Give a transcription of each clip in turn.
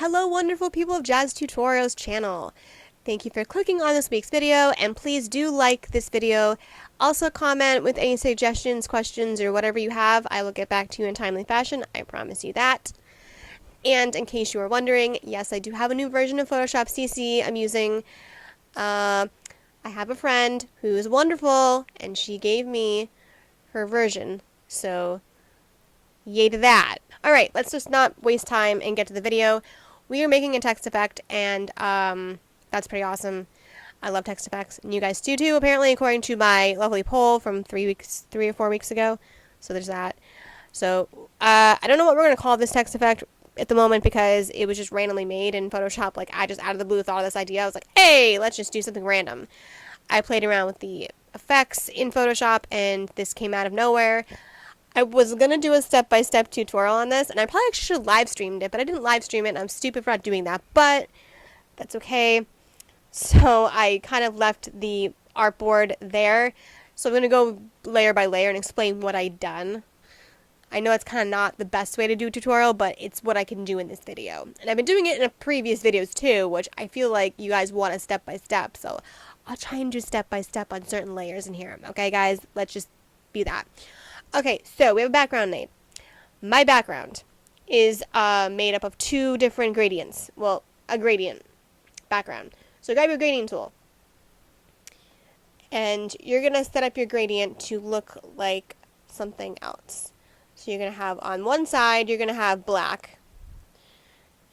Hello wonderful people of JazzedTutorials channel. Thank you for clicking on this week's video, and please do like this video. Also comment with any suggestions, questions, or whatever you have. I will get back to you in timely fashion, I promise you that. And in case you are wondering, yes, I do have a new version of Photoshop CC I'm using. I have a friend who is wonderful, and she gave me her version, so yay to that. Alright, let's just not waste time and get to the video. We are making a text effect, and that's pretty awesome. I love text effects, and you guys do too, apparently, according to my lovely poll from 3 or 4 weeks ago. So there's that. So, I don't know what we're going to call this text effect at the moment because it was just randomly made in Photoshop. Like, I just out of the blue thought of this idea. I was like, hey, let's just do something random. I played around with the effects in Photoshop, and this came out of nowhere. I was going to do a step-by-step tutorial on this, and I probably should have live-streamed it, but I didn't live-stream it, and I'm stupid for not doing that, but that's okay. So I kind of left the artboard there. So I'm going to go layer by layer and explain what I've done. I know it's kind of not the best way to do a tutorial, but it's what I can do in this video. And I've been doing it in previous videos too, which I feel like you guys want a step-by-step, so I'll try and do step-by-step on certain layers in here. Okay, guys? Let's just be that. Okay, so we have a background made. My background is made up of 2 different gradients. Well, a gradient background. So grab your gradient tool. And you're going to set up your gradient to look like something else. So you're going to have on one side, you're going to have black.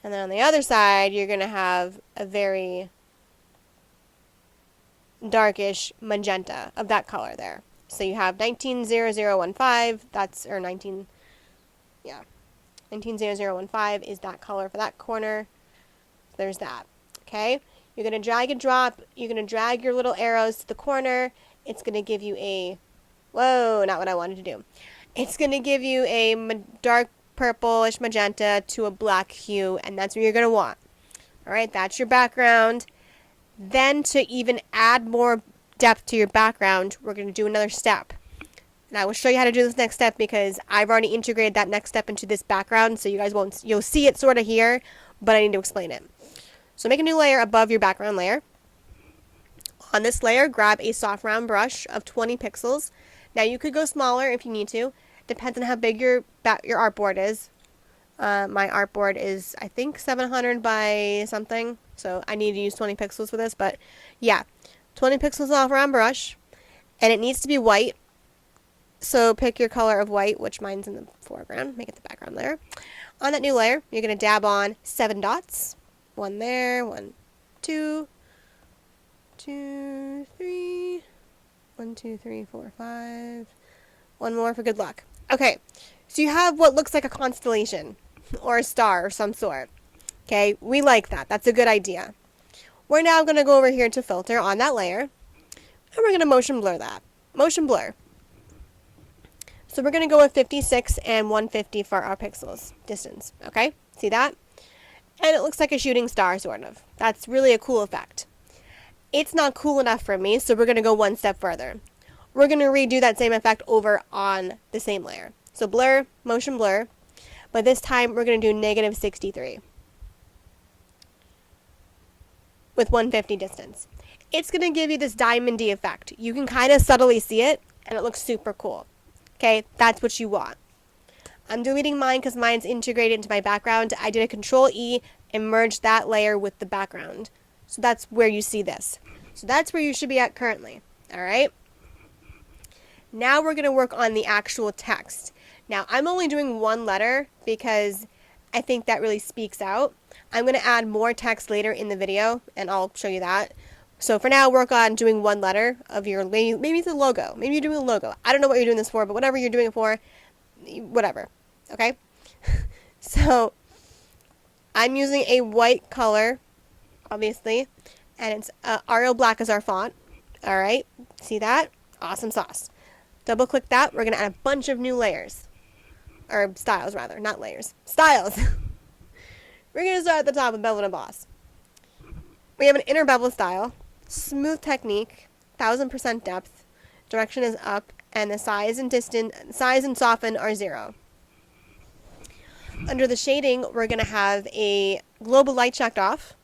And then on the other side, you're going to have a very darkish magenta of that color there. So you have 190015, that's, or 190015 is that color for that corner. So there's that. Okay? You're going to drag and drop, you're going to drag your little arrows to the corner. It's going to give you a, whoa, not what I wanted to do. It's going to give you a dark purplish magenta to a black hue, and that's what you're going to want. Alright, that's your background. Then to even add more depth to your background, we're going to do another step. And I will show you how to do this next step because I've already integrated that next step into this background, so you guys won't, you'll see it sort of here, but I need to explain it. So make a new layer above your background layer. On this layer, grab a soft round brush of 20 pixels. Now you could go smaller if you need to. Depends on how big your artboard is. My artboard is, I think, 700 by something, so I need to use 20 pixels for this, but yeah. 20 pixels off round brush, and it needs to be white, so pick your color of white, which mine's in the foreground, make it the background layer. On that new layer, you're going to dab on 7 dots, 1 there, 1, 2, 2, 3, 1, 2, 3, 4, 5, 1 more for good luck. Okay, so you have what looks like a constellation, or a star of some sort. Okay, we like that, that's a good idea. We're now going to go over here to filter on that layer, and we're going to motion blur that. Motion blur. So we're going to go with 56 and 150 for our pixels distance. Okay? See that? And it looks like a shooting star, sort of. That's really a cool effect. It's not cool enough for me, so we're going to go one step further. We're going to redo that same effect over on the same layer. So blur, motion blur, but this time we're going to do negative 63. With 150 distance. It's going to give you this diamondy effect. You can kind of subtly see it, and it looks super cool. Okay, that's what you want. I'm deleting mine because mine's integrated into my background. I did a Control-E and merged that layer with the background. So that's where you see this. So that's where you should be at currently. Alright? Now we're going to work on the actual text. Now, I'm only doing 1 letter because I think that really speaks out. I'm going to add more text later in the video, and I'll show you that. So for now, work on doing 1 letter of your, maybe it's a logo. Maybe you're doing a logo. I don't know what you're doing this for, but whatever you're doing it for, whatever. Okay? So, I'm using a white color, obviously, and it's Arial Black is our font. Alright? See that? Awesome sauce. Double click that. We're going to add a bunch of new layers. Or styles, rather. Not layers. Styles! We're going to start at the top with bevel and emboss. We have an inner bevel style, smooth technique, 1000% depth, direction is up, and the size and soften are 0. Under the shading, we're going to have a global light checked off.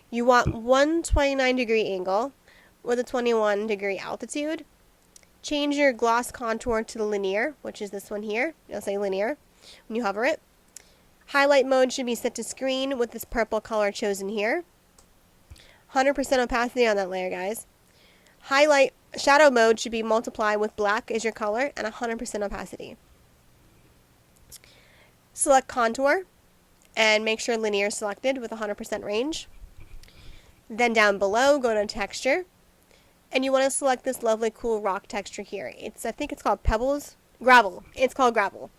You want 129-degree angle with a 21-degree altitude. Change your gloss contour to the linear, which is this one here. It'll say linear when you hover it. Highlight mode should be set to screen with this purple color chosen here. 100% opacity on that layer, guys. Shadow mode should be multiply with black as your color and 100% opacity. Select contour and make sure linear is selected with 100% range. Then down below, go to texture. And you want to select this lovely cool rock texture here. I think it's called pebbles. Gravel. It's called gravel.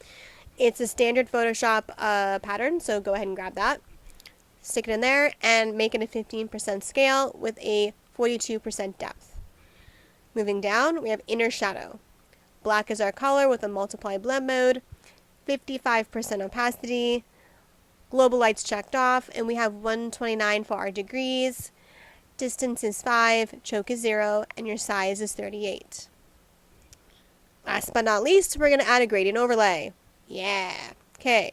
It's a standard Photoshop pattern, so go ahead and grab that. Stick it in there and make it a 15% scale with a 42% depth. Moving down, we have inner shadow. Black is our color with a multiply blend mode, 55% opacity, global lights checked off, and we have 129 for our degrees. Distance is 5, choke is 0, and your size is 38. Last but not least, we're going to add a gradient overlay. Yeah. Okay.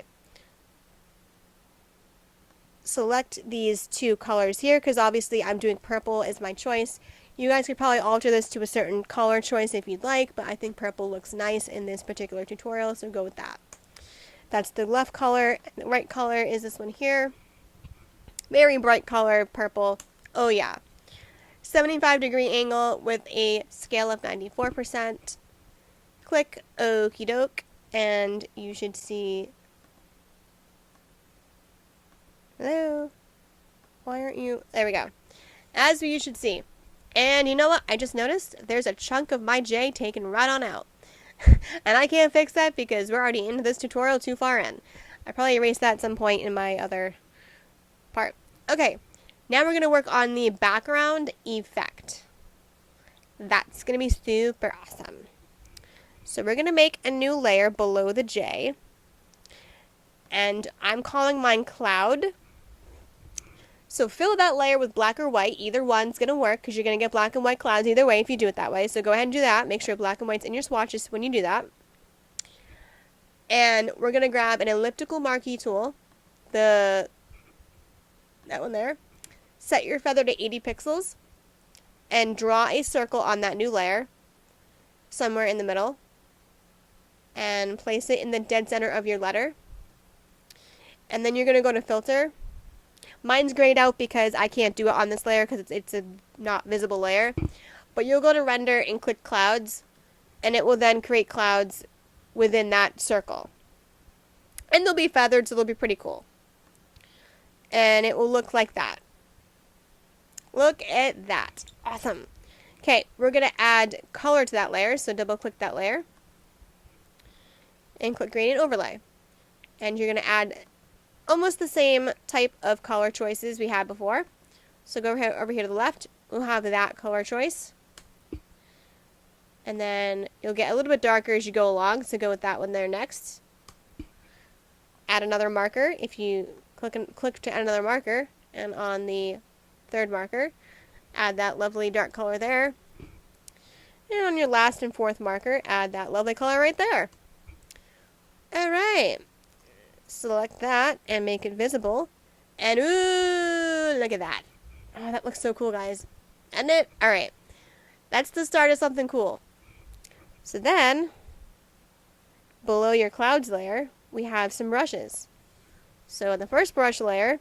Select these two colors here because obviously I'm doing purple as my choice. You guys could probably alter this to a certain color choice if you'd like, but I think purple looks nice in this particular tutorial, so go with that. That's the left color. The right color is this one here. Very bright color, purple. Oh yeah. 75-degree angle with a scale of 94%. Click okie doke and you should see. Hello? Why aren't you? There we go. As you should see. And you know what? I just noticed there's a chunk of my J taken right on out. And I can't fix that because we're already into this tutorial too far in. I probably erased that at some point in my other part. Okay. Now we're going to work on the background effect. That's going to be super awesome. So we're going to make a new layer below the J. And I'm calling mine cloud. So fill that layer with black or white. Either one's going to work because you're going to get black and white clouds either way if you do it that way. So go ahead and do that. Make sure black and white's in your swatches when you do that. And we're going to grab an elliptical marquee tool. That one there. Set your feather to 80 pixels and draw a circle on that new layer somewhere in the middle and place it in the dead center of your letter. And then you're going to go to filter. Mine's grayed out because I can't do it on this layer because it's a not visible layer. But you'll go to render and click clouds and it will then create clouds within that circle. And they'll be feathered, so they'll be pretty cool. And it will look like that. Look at that. Awesome. Okay, we're going to add color to that layer, so double click that layer. And click gradient overlay. And you're going to add almost the same type of color choices we had before. So go over here to the left, we'll have that color choice. And then you'll get a little bit darker as you go along, so go with that one there next. Add another marker. If you click to add another marker, and on the third marker, add that lovely dark color there. And on your last and fourth marker, add that lovely color right there. Alright. Select that and make it visible. And ooh, look at that. Oh, that looks so cool, guys. Isn't it? Alright. That's the start of something cool. So then, below your clouds layer, we have some brushes. So in the first brush layer,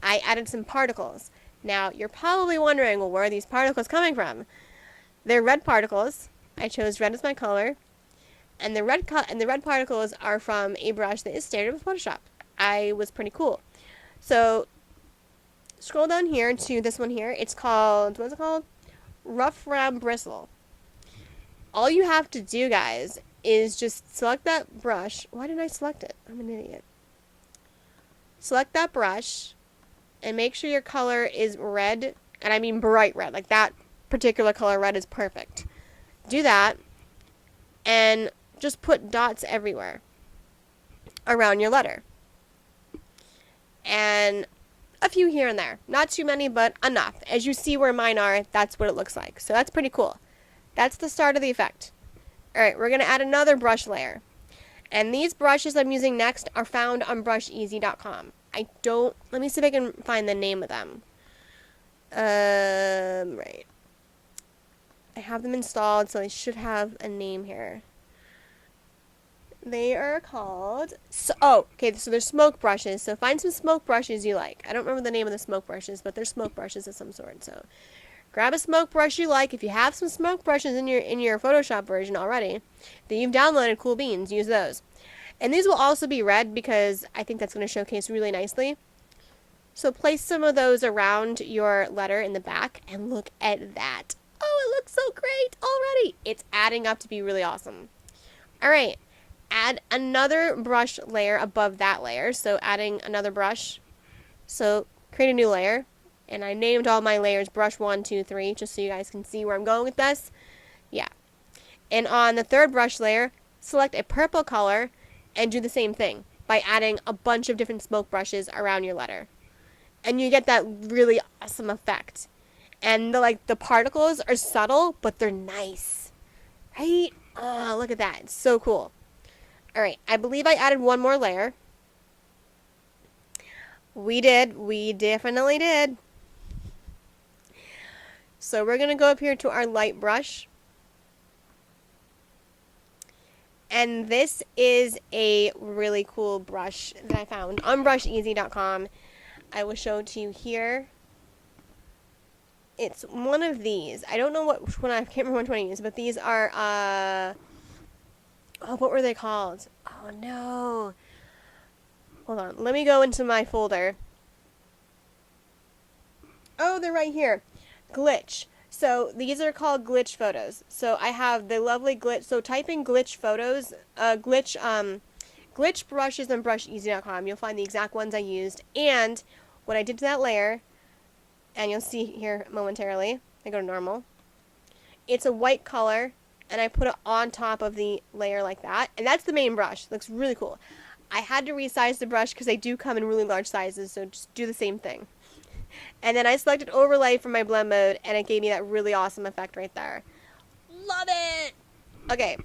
I added some particles. Now, you're probably wondering, well, where are these particles coming from? They're red particles. I chose red as my color. And the red particles are from a brush that is standard with Photoshop. I was pretty cool. So, scroll down here to this one here. It's called, what's it called? Rough Ram Bristle. All you have to do, guys, is just select that brush. Why didn't I select it? I'm an idiot. Select that brush and make sure your color is red, and I mean bright red. Like that particular color red is perfect. Do that and just put dots everywhere around your letter. And a few here and there. Not too many, but enough. As you see where mine are, that's what it looks like. So that's pretty cool. That's the start of the effect. Alright, we're going to add another brush layer. And these brushes I'm using next are found on brusheasy.com. Let me see if I can find the name of them. Right. I have them installed, so they should have a name here. They are called, okay, so they're smoke brushes. So find some smoke brushes you like. I don't remember the name of the smoke brushes, but they're smoke brushes of some sort. So grab a smoke brush you like. If you have some smoke brushes in your Photoshop version already that you've downloaded, cool beans, use those. And these will also be red because I think that's going to showcase really nicely. So place some of those around your letter in the back and look at that. Oh, it looks so great already. It's adding up to be really awesome. All right. Add another brush layer above that layer. So adding another brush. So create a new layer. And I named all my layers brush 1, 2, 3, just so you guys can see where I'm going with this. Yeah. And on the third brush layer, select a purple color and do the same thing by adding a bunch of different smoke brushes around your letter. And you get that really awesome effect. And the particles are subtle, but they're nice. Right? Oh, look at that. It's so cool. Alright, I believe I added one more layer. We did. We definitely did. So we're going to go up here to our light brush. And this is a really cool brush that I found on brusheasy.com. I will show it to you here. It's one of these. I don't know which one, I can't remember which one I used, but these are, what were they called? Oh, no. Hold on. Let me go into my folder. Oh, they're right here. Glitch. So these are called glitch photos. So I have the lovely glitch. So type in glitch photos, glitch brushes on brusheasy.com. You'll find the exact ones I used and what I did to that layer. And you'll see here momentarily. I go to normal. It's a white color, and I put it on top of the layer like that. And that's the main brush. It looks really cool. I had to resize the brush because they do come in really large sizes, so just do the same thing. And then I selected overlay from my blend mode, and it gave me that really awesome effect right there. Love it! Okay.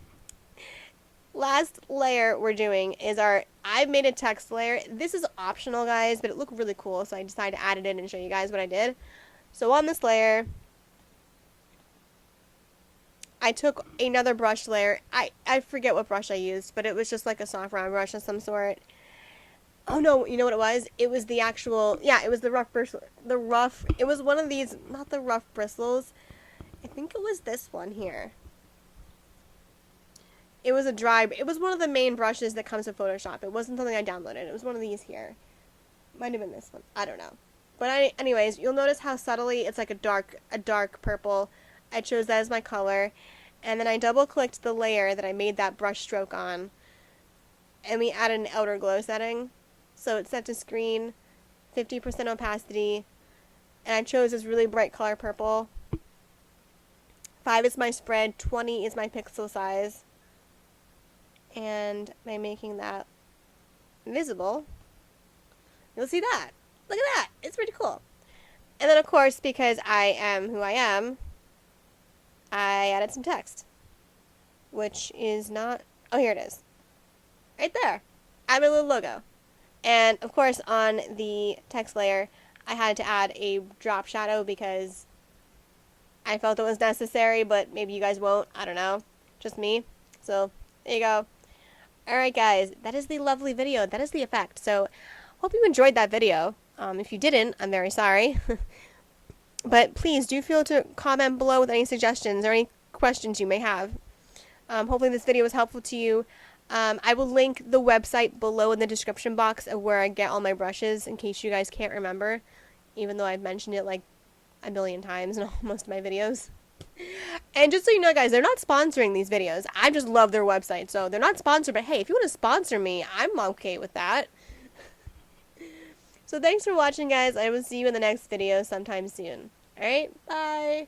Last layer we're doing is I've made a text layer. This is optional, guys, but it looked really cool, so I decided to add it in and show you guys what I did. So on this layer, I took another brush layer. I forget what brush I used, but it was just like a soft round brush of some sort. Oh no, you know what it was? It was the actual, yeah, it was the rough bristle, it was one of these, not the rough bristles. I think it was this one here. It was it was one of the main brushes that comes with Photoshop. It wasn't something I downloaded. It was one of these here. Might have been this one. I don't know. But anyways, you'll notice how subtly it's like a dark purple. I chose that as my color. And then I double clicked the layer that I made that brush stroke on. And we added an outer glow setting. So it's set to screen, 50% opacity. And I chose this really bright color purple. 5 is my spread, 20 is my pixel size. And by making that visible, you'll see that. Look at that. It's pretty cool. And then, of course, because I am who I am, I added some text. Which is not... Oh, here it is. Right there. I have my little logo. And, of course, on the text layer, I had to add a drop shadow because I felt it was necessary, but maybe you guys won't. I don't know. Just me. So, there you go. Alright guys, that is the lovely video. That is the effect. So, hope you enjoyed that video. If you didn't, I'm very sorry. But please do feel to comment below with any suggestions or any questions you may have. Hopefully this video was helpful to you. I will link the website below in the description box of where I get all my brushes in case you guys can't remember. Even though I've mentioned it like a million times in most of my videos. And just so you know, guys, they're not sponsoring these videos. I just love their website. So they're not sponsored, but hey, if you want to sponsor me, I'm okay with that. So thanks for watching, guys. I will see you in the next video sometime soon. Alright, bye.